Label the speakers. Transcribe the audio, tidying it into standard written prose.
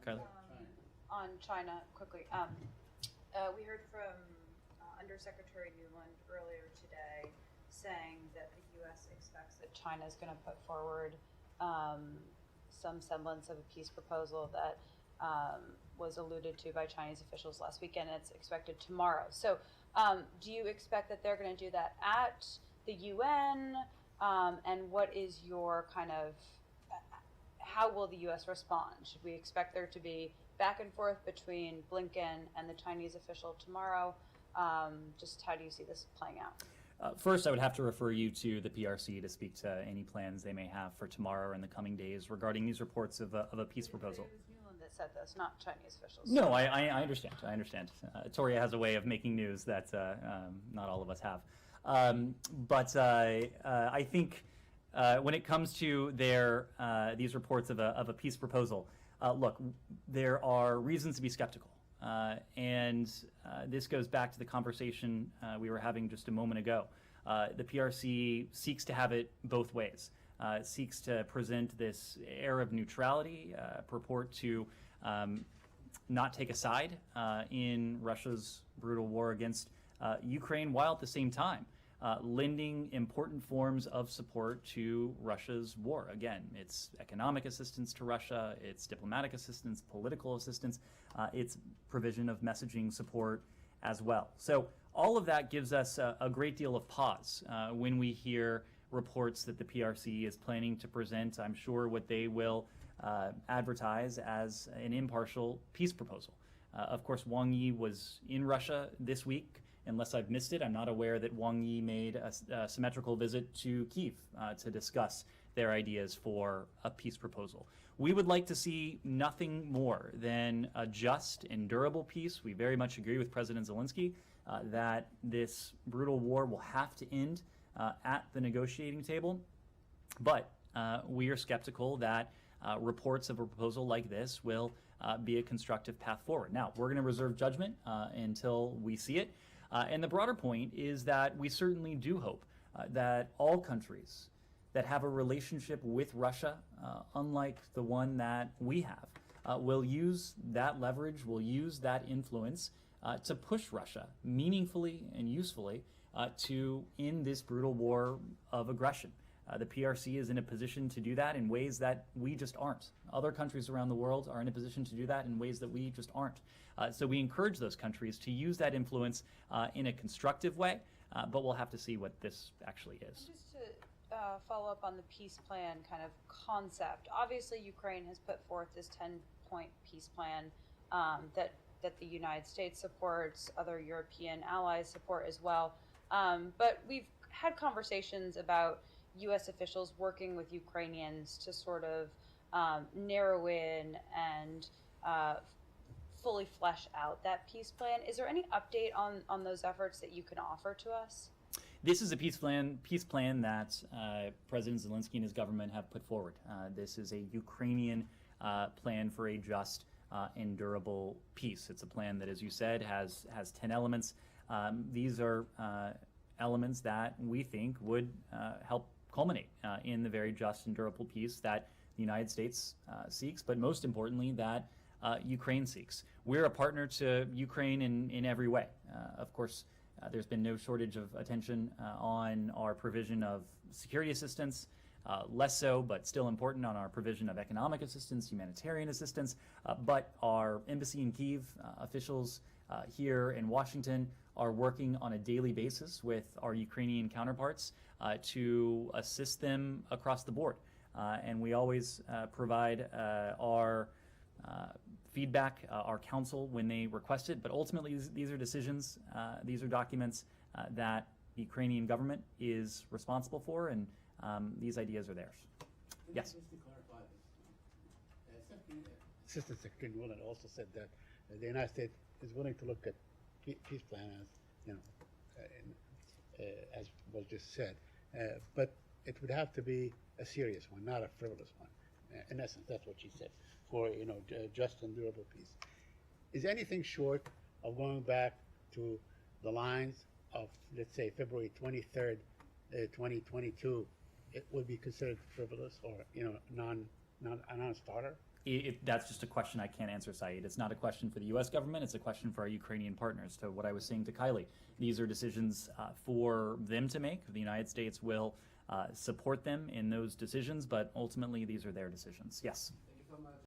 Speaker 1: Charlie?
Speaker 2: On China, quickly. We heard from Undersecretary Nuland earlier today saying that the U.S. expects that China is going to put forward some semblance of a peace proposal that was alluded to by Chinese officials last weekend. It's expected tomorrow. So do you expect that they're going to do that at the UN? And what is your kind of, how will the U.S. respond? Should we expect there to be back and forth between Blinken and the Chinese official tomorrow? Just how do you see this playing out?
Speaker 1: First, I would have to refer you to the PRC to speak to any plans they may have for tomorrow or in the coming days regarding these reports of a peace proposal.
Speaker 2: It was Nuland that said this, not Chinese officials.
Speaker 1: No, I understand. I understand. Toria has a way of making news that not all of us have. But I think when it comes to these reports of a peace proposal, look, there are reasons to be skeptical. And this goes back to the conversation we were having just a moment ago. The PRC seeks to have it both ways. It seeks to present this air of neutrality, purport to not take a side in Russia's brutal war against Ukraine, while at the same time lending important forms of support to Russia's war. Again, it's economic assistance to Russia, it's diplomatic assistance, political assistance, it's provision of messaging support as well. So all of that gives us a great deal of pause when we hear reports that the PRC is planning to present, I'm sure, what they will advertise as an impartial peace proposal. Of course, Wang Yi was in Russia this week. Unless I've missed it, I'm not aware that Wang Yi made a symmetrical visit to Kyiv to discuss their ideas for a peace proposal. We would like to see nothing more than a just and durable peace. We very much agree with President Zelensky that this brutal war will have to end at the negotiating table. But we are skeptical that reports of a proposal like this will be a constructive path forward. Now, we're going to reserve judgment until we see it. And the broader point is that we certainly do hope that all countries that have a relationship with Russia, unlike the one that we have, will use that leverage, will use that influence to push Russia meaningfully and usefully to end this brutal war of aggression. The PRC is in a position to do that in ways that we just aren't. Other countries around the world are in a position to do that in ways that we just aren't. So we encourage those countries to use that influence in a constructive way, but we'll have to see what this actually is.
Speaker 2: Just to follow up on the peace plan kind of concept, obviously Ukraine has put forth this 10-point peace plan that the United States supports, other European allies support as well. But we've had conversations about U.S. officials working with Ukrainians to sort of narrow in and fully flesh out that peace plan. Is there any update on those efforts that you can offer to us?
Speaker 1: This is a peace plan that President Zelensky and his government have put forward. This is a Ukrainian plan for a just and durable peace. It's a plan that, as you said, has 10 elements. These are elements that we think would help culminate in the very just and durable peace that the United States seeks, but most importantly, that Ukraine seeks. We're a partner to Ukraine in every way. Of course, there's been no shortage of attention on our provision of security assistance, less so, but still important, on our provision of economic assistance, humanitarian assistance. But our embassy in Kyiv, officials here in Washington, are working on a daily basis with our Ukrainian counterparts to assist them across the board. And we always provide our feedback, our counsel when they request it. But ultimately, these are decisions, these are documents that the Ukrainian government is responsible for, and these ideas are theirs. Yes?
Speaker 3: Just to clarify this, Assistant Secretary Nuland also said that the United States is willing to look at peace plan as was just said, but it would have to be a serious one, not a frivolous one. In essence, that's what she said, for just and durable peace. Is anything short of going back to the lines of, let's say, February 23rd, 2022, it would be considered frivolous or a non-starter?
Speaker 1: That's just a question I can't answer, Saeed. It's not a question for the U.S. government. It's a question for our Ukrainian partners. To what I was saying to Kylie, these are decisions for them to make. The United States will support them in those decisions, but ultimately these are their decisions. Yes.